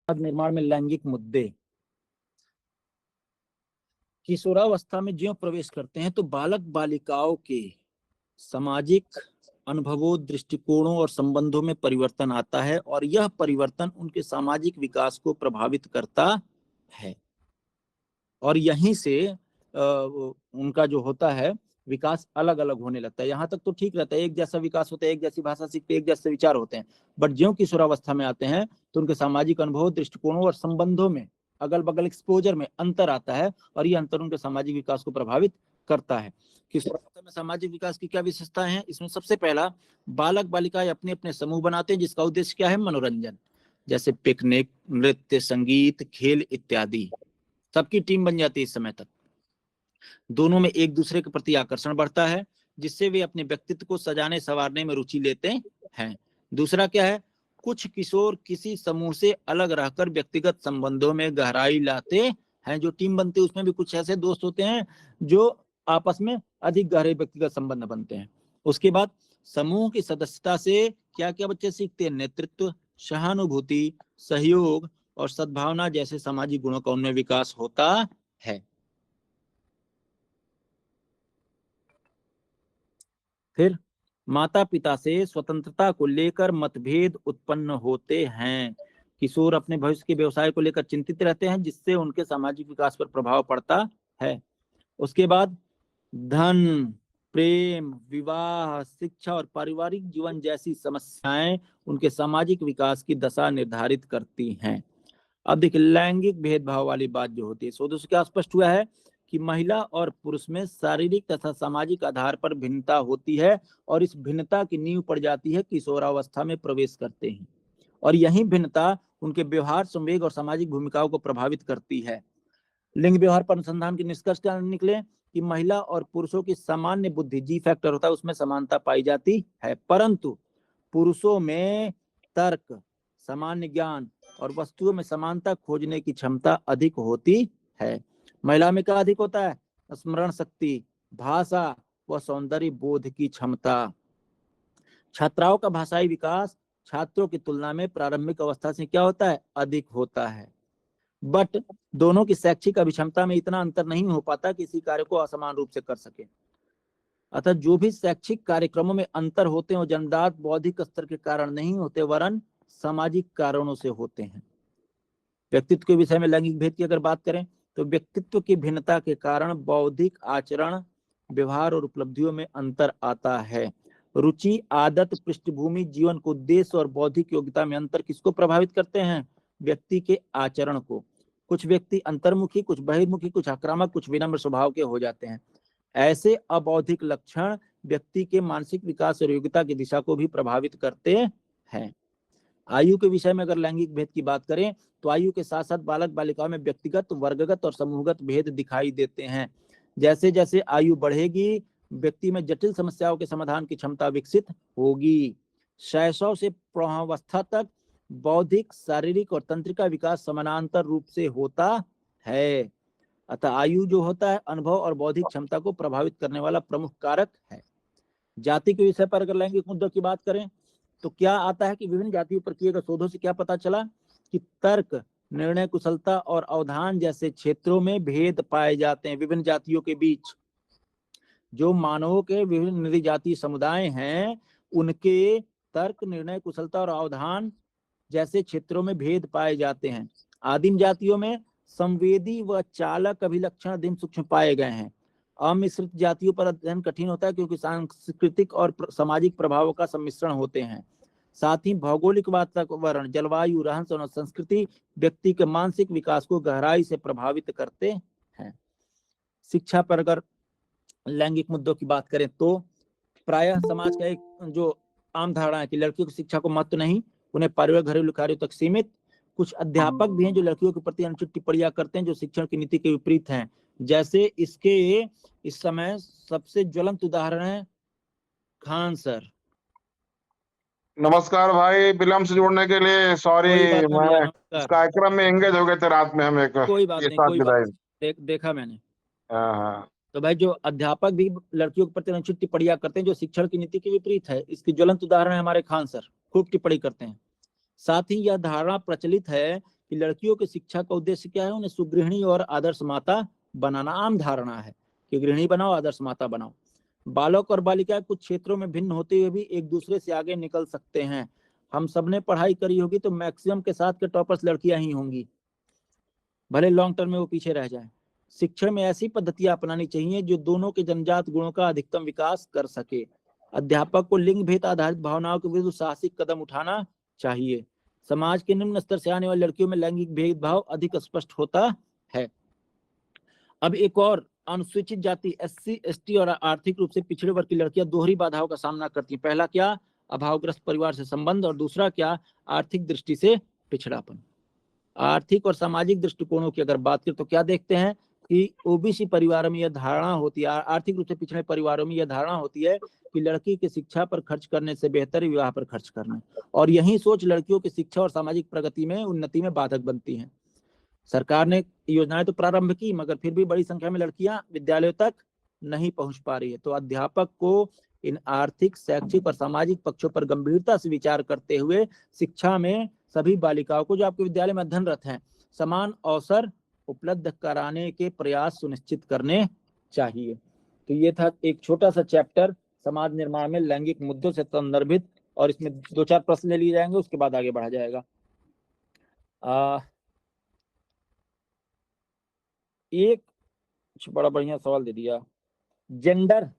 निर्माण में लैंगिक मुद्दे। किशोरावस्था में ज्यों प्रवेश करते हैं तो बालक बालिकाओं के सामाजिक अनुभवों, दृष्टिकोणों और संबंधों में परिवर्तन आता है और यह परिवर्तन उनके सामाजिक विकास को प्रभावित करता है और यहीं से उनका जो होता है विकास अलग अलग होने लगता है। यहाँ तक तो ठीक रहता है, एक जैसा विकास होता है, एक जैसी भाषा सीखते हैं, एक जैसे विचार होते हैं, बट ज्यों किशोरावस्था में आते हैं तो उनके सामाजिक अनुभव, दृष्टिकोणों और संबंधों में, अगल बगल एक्सपोजर में अंतर आता है और यह अंतर उनके सामाजिक विकास को प्रभावित करता है। किशोरावस्था में सामाजिक विकास की क्या विशेषताएं हैं? इसमें सबसे पहला, बालक बालिकाएं अपने अपने समूह बनाते हैं जिसका उद्देश्य क्या है? मनोरंजन, जैसे पिकनिक, नृत्य, संगीत, खेल इत्यादि। सबकी टीम बन जाती है इस समय तक। दोनों में एक दूसरे के प्रति आकर्षण बढ़ता है जिससे वे अपने व्यक्तित्व को सजाने संवारने में रुचि लेते हैं। दूसरा क्या है? कुछ किशोर किसी समूह से अलग रहकर व्यक्तिगत संबंधों में गहराई लाते हैं। जो टीम बनती है उसमें भी कुछ ऐसे दोस्त होते हैं जो आपस में अधिक गहरे व्यक्तिगत संबंध बनते हैं। उसके बाद समूह की सदस्यता से क्या क्या बच्चे सीखते हैं? नेतृत्व, सहानुभूति, सहयोग और सद्भावना जैसे सामाजिक गुणों का उनमें विकास होता है। फिर माता पिता से स्वतंत्रता को लेकर मतभेद उत्पन्न होते हैं। किशोर अपने भविष्य के व्यवसाय को लेकर चिंतित रहते हैं जिससे उनके सामाजिक विकास पर प्रभाव पड़ता है। उसके बाद धन, प्रेम, विवाह, शिक्षा और पारिवारिक जीवन जैसी समस्याएं उनके सामाजिक विकास की दशा निर्धारित करती हैं। अब देखिए, लैंगिक भेदभाव वाली बात जो होती है, शोधों से क्या स्पष्ट हुआ है कि महिला और पुरुष में शारीरिक तथा सामाजिक आधार पर भिन्नता होती है और इस भिन्नता की नींव पड़ जाती है किशोरावस्था में प्रवेश करते ही, और यही भिन्नता उनके व्यवहार, संवेग और सामाजिक भूमिकाओं को प्रभावित करती है। लिंग व्यवहार पर अनुसंधान के निष्कर्ष क्या निकले कि महिला और पुरुषों की सामान्य बुद्धि, जी फैक्टर होता है, उसमें समानता पाई जाती है, परंतु पुरुषों में तर्क, सामान्य ज्ञान और वस्तुओं में समानता खोजने की क्षमता अधिक होती है। महिला में क्या अधिक होता है? स्मरण शक्ति, भाषा व सौंदर्य बोध की क्षमता। छात्राओं का भाषाई विकास छात्रों की तुलना में प्रारंभिक अवस्था से क्या होता है? अधिक होता है, बट दोनों की शैक्षिक अभिक्षमता में इतना अंतर नहीं हो पाता कि इसी कार्य को असमान रूप से कर सके। अतः जो भी शैक्षिक कार्यक्रमों में अंतर होते हैं वो जन्मजात बौद्धिक स्तर के कारण नहीं होते वरन सामाजिक कारणों से होते हैं। व्यक्तित्व के विषय में लैंगिक भेद की अगर बात करें तो व्यक्तित्व की भिन्नता के कारण बौद्धिक आचरण, व्यवहार और उपलब्धियों में अंतर आता है। रुचि, आदत, पृष्ठभूमि, जीवन को उद्देश्य और बौद्धिक योग्यता में अंतर किसको प्रभावित करते हैं? व्यक्ति के आचरण को। कुछ व्यक्ति अंतर्मुखी, कुछ बहिर्मुखी, कुछ आक्रामक, कुछ विनम्र स्वभाव के हो जाते हैं। ऐसे अबौद्धिक लक्षण व्यक्ति के मानसिक विकास और योग्यता की दिशा को भी प्रभावित करते हैं। आयु के विषय में अगर लैंगिक भेद की बात करें तो आयु के साथ साथ बालक बालिकाओं में व्यक्तिगत, वर्गगत और समूहगत भेद दिखाई देते हैं। जैसे जैसे आयु बढ़ेगी व्यक्ति में जटिल समस्याओं के समाधान की क्षमता विकसित होगी। शैशव से प्रौढ़ावस्था तक बौद्धिक, शारीरिक और तंत्रिका विकास समानांतर रूप से होता है। अतः आयु जो होता है अनुभव और बौद्धिक क्षमता को प्रभावित करने वाला प्रमुख कारक है। जाति के विषय पर अगर लैंगिक मुद्दों की बात करें तो क्या आता है कि विभिन्न जातियों पर किए गए शोधों से क्या पता चला कि तर्क, निर्णय कुशलता और अवधान जैसे क्षेत्रों में भेद पाए जाते हैं विभिन्न जातियों के बीच। जो मानवों के विभिन्न निरी जातीय समुदाय हैं उनके तर्क, निर्णय कुशलता और अवधान जैसे क्षेत्रों में भेद पाए जाते हैं। आदिम जातियों में संवेदी व चालक अभिलक्षण अधिक सूक्ष्म पाए गए हैं। अमिश्रित जातियों पर अध्ययन कठिन होता है क्योंकि सांस्कृतिक और सामाजिक प्रभावों का सम्मिश्रण होते हैं। साथ ही भौगोलिक वातावरण, जलवायु, रहन सहन और संस्कृति व्यक्ति के मानसिक विकास को गहराई से प्रभावित करते हैं। शिक्षा पर अगर लैंगिक मुद्दों की बात करें तो प्रायः समाज का एक जो आम धारणा है कि लड़कियों की शिक्षा को महत्व नहीं, उन्हें पारिवारिक घरेलू कार्यों तक सीमित। कुछ अध्यापक भी हैं जो लड़कियों के प्रति अनुचित टिप्पणियां करते हैं जो शिक्षण की नीति के विपरीत हैं। जैसे इसके इस समय सबसे ज्वलंत उदाहरण है खान सर। नमस्कार भाई, विलम्ब से जोड़ने के लिए सॉरी। कोई बात नहीं भैया, मैं इस नमस्कार। कार्यक्रम में एंगेज हो गए थे रात में, हम एक कोई बात ये नहीं, साथ कोई बात गिराए। देखा मैंने। हाँ। तो भाई जो अध्यापक भी लड़कियों के प्रति अनुचित टिप्पणियां करते हैं जो शिक्षण की नीति के विपरीत है, इसकी ज्वलंत उदाहरण है हमारे खान सर, खूब टिप्पणी करते हैं। साथ ही यह धारणा प्रचलित है कि लड़कियों की शिक्षा का उद्देश्य क्या है, उन्हें सुगृहिणी और आदर्श माता बनाना। आम धारणा है कि गृहिणी बनाओ, आदर्श माता बनाओ। बालक और बालिकाएं कुछ क्षेत्रों में भिन्न होते हुए भी एक दूसरे से आगे निकल सकते हैं। हम सबने पढ़ाई करी होगी तो मैक्सिमम के साथ के टॉपर्स लड़कियां ही होंगी, भले लॉन्ग टर्म में वो पीछे रह जाए। शिक्षा में ऐसी पद्धतियां अपनानी चाहिए जो दोनों के जन्मजात गुणों का अधिकतम विकास कर सके। अध्यापक को लिंग भेद आधारित भावनाओं के विरुद्ध साहसिक कदम उठाना चाहिए। समाज के निम्न स्तर से आने वाली लड़कियों में लैंगिक भेदभाव अधिक स्पष्ट होता है। अब एक और, अनुसूचित जाति, SC ST और आर्थिक रूप से पिछड़े वर्ग की लड़कियां दोहरी बाधाओं का सामना करती हैं। पहला क्या, अभावग्रस्त परिवार से संबंध, और दूसरा क्या, आर्थिक दृष्टि से पिछड़ापन। आर्थिक और सामाजिक दृष्टिकोणों की अगर बात करें तो क्या देखते हैं कि ओबीसी परिवारों में यह धारणा होती है, आर्थिक रूप से पिछड़े परिवारों में यह धारणा होती है कि लड़की की शिक्षा पर खर्च करने से बेहतर विवाह पर खर्च करना, और यही सोच लड़कियों की शिक्षा और सामाजिक प्रगति में, उन्नति में बाधक बनती है। सरकार ने योजनाएं तो प्रारंभ की, मगर फिर भी बड़ी संख्या में लड़कियां विद्यालयों तक नहीं पहुंच पा रही है। तो अध्यापक को इन आर्थिक, शैक्षिक और सामाजिक पक्षों पर गंभीरता से विचार करते हुए शिक्षा में सभी बालिकाओं को, जो आपके विद्यालय में अध्ययनरत हैं, समान अवसर उपलब्ध कराने के प्रयास सुनिश्चित करने चाहिए। तो ये था एक छोटा सा चैप्टर समाज निर्माण में लैंगिक मुद्दों से संदर्भित, और इसमें 2-4 प्रश्न ले लिए जाएंगे, उसके बाद आगे बढ़ा जाएगा। एक बड़ा बढ़िया सवाल दे दिया, जेंडर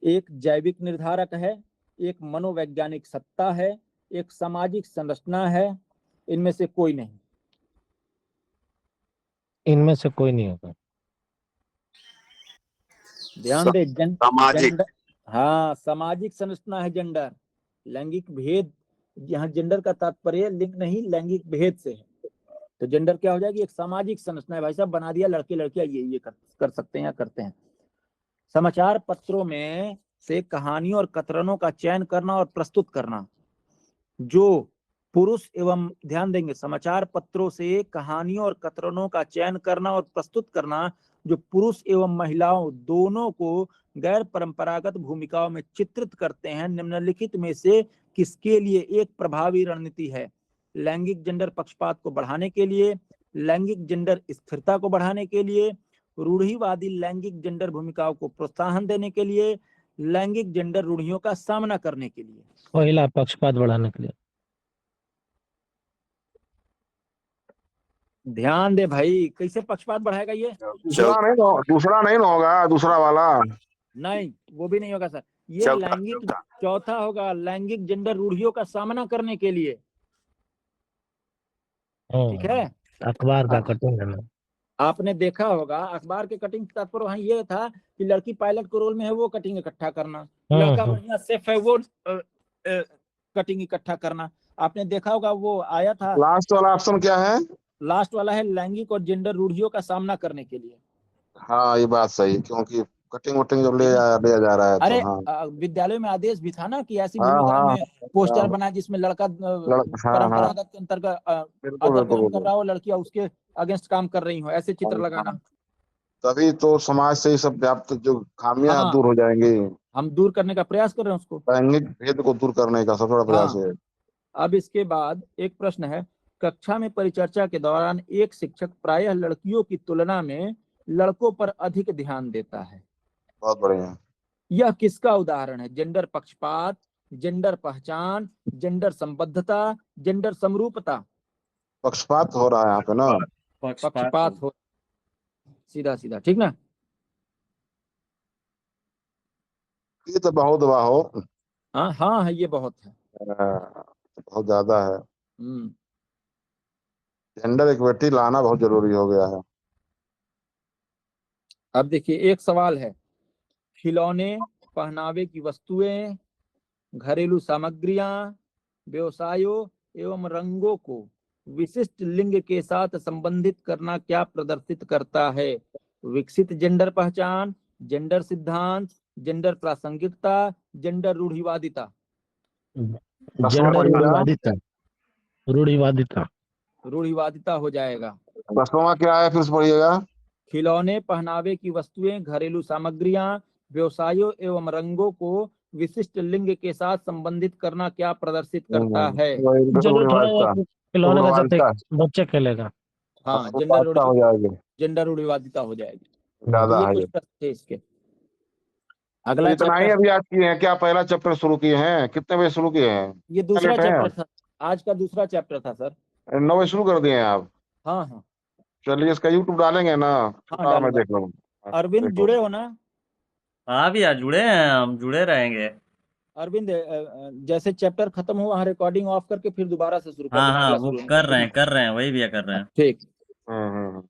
एक जैविक निर्धारक है, एक मनोवैज्ञानिक सत्ता है, एक सामाजिक संरचना है, इनमें से कोई नहीं। इनमें से कोई नहीं होगा। ध्यान दे, सामाजिक, हाँ, सामाजिक संरचना है जेंडर। लैंगिक भेद, यहाँ जेंडर का तात्पर्य लिंग नहीं, लैंगिक भेद से है। तो जेंडर क्या हो जाएगी, एक सामाजिक संरचना है। भाई साहब बना दिया, लड़के लड़कियां ये कर सकते हैं या करते हैं। समाचार पत्रों में से कहानियों और कतरनों का चयन करना और प्रस्तुत करना, जो पुरुष एवं, ध्यान देंगे, समाचार पत्रों से कहानियों और कतरनों का चयन करना और प्रस्तुत करना जो पुरुष एवं महिलाओं दोनों को गैर परंपरागत भूमिकाओं में चित्रित करते हैं, निम्नलिखित में से किसके लिए एक प्रभावी रणनीति है? लैंगिक जेंडर पक्षपात को बढ़ाने के लिए, लैंगिक जेंडर स्थिरता को बढ़ाने के लिए, रूढ़िवादी लैंगिक जेंडर भूमिकाओं को प्रोत्साहन देने के लिए, लैंगिक जेंडर रूढ़ियों का सामना करने के लिए। पहला, पक्षपात बढ़ाने के लिए। ध्यान दे भाई, कैसे पक्षपात बढ़ाएगा ये? दूसरा नहीं ना होगा, दूसरा वाला नहीं, वो भी नहीं होगा सर। ये लैंगिक, चौथा होगा लैंगिक जेंडर रूढ़ियों का सामना करने के लिए। ठीक है, अखबार का कटिंग है ना, आपने देखा होगा अखबार के कटिंग का तात्पर्य वहाँ ये था कि लड़की पायलट के रोल में है, वो कटिंग इकट्ठा करना, लड़का बढ़िया सेफ है, वो कटिंग इकट्ठा करना। आपने देखा होगा वो आया था, लास्ट वाला ऑप्शन क्या है? लास्ट वाला है लैंगिक और जेंडर रूढ़ियों का सामना करने के लिए। हाँ, ये बात सही, क्योंकि कटिंग वटिंग जब ले जा रहा है अरे तो हाँ। विद्यालय में आदेश भी था ना कि ऐसी हाँ, भूमिका हाँ, में पोस्टर बना जिसमें लड़का परंपरागत के अंतर्गत आदर कर रहा हो, लड़कियां उसके अगेंस्ट काम कर रही हो, ऐसे चित्र लगाना। तभी तो समाज से ही सब व्याप्त जो खामियां हाँ, दूर हो जाएंगी। हम दूर करने का प्रयास कर रहे हैं उसको, लैंगिक भेद को दूर करने का सबसे बड़ा प्रयास है। अब इसके बाद एक प्रश्न है, कक्षा में परिचर्चा के दौरान एक शिक्षक प्रायः लड़कियों की तुलना में लड़कों पर अधिक ध्यान देता है। बहुत बढ़िया। यह किसका उदाहरण है? जेंडर पक्षपात, जेंडर पहचान, जेंडर संबद्धता, जेंडर समरूपता? पक्षपात हो रहा है यहाँ पे ना, पक्षपात हो, सीधा सीधा, ठीक ना? ये तो बहुत हो। हाँ हाँ, ये बहुत है, बहुत ज्यादा है। जेंडर इक्विटी लाना बहुत जरूरी हो गया है। अब देखिए एक सवाल है, खिलौने, पहनावे की वस्तुएं, घरेलू सामग्रियां, व्यवसायों एवं रंगों को विशिष्ट लिंग के साथ संबंधित करना क्या प्रदर्शित करता है? विकसित जेंडर पहचान, जेंडर सिद्धांत, जेंडर प्रासंगिकता, जेंडर रूढ़िवादिता? रूढ़िवादिता हो जाएगा। प्रश्नों क्या है, फिर से पढ़िएगा। खिलौने, पहनावे की वस्तुएं, घरेलू सामग्रियां, व्यवसायों एवं रंगों को विशिष्ट लिंग के साथ संबंधित करना क्या प्रदर्शित करता है? जरूर थोड़ा खिलौने का बच्चे खेलेगा। हाँ, आपको पास्ता हो जाएगी, जेंडर रूढ़िवादिता हो जाएगी। तो ज्यादा ये है कुछ ये। प्रश्न थे इसके। तो अगला इतना ही चैप्टर, अभी आज किए हैं क्या? पहला चैप्टर शुरू किए हैं? कितने बजे शुरू किए हैं? ये दूसरा लेट है चैप्टर आप? था, आज का दूसरा चैप्टर था सर। 9 बजे शुरू कर दिए हैं आप? हाँ हाँ चलिए, इसका यूट्यूब डालेंगे ना? हाँ, छुटाओ, मैं डालूंगा। देख लूंगा। अरविंद जुड़े हो ना? हाँ भैया जुड़े हैं, हम जुड़े रहेंगे। अरविंद, जैसे चैप्टर खत्म हो वहाँ रिकॉर्डिंग ऑफ करके फिर दोबारा से शुरू कर हाँ देना, हाँ अगला वो शुरू होने कर के रहे लिए। हैं, कर रहे हैं, वही भैया कर रहे हैं। ठीक। हम्म।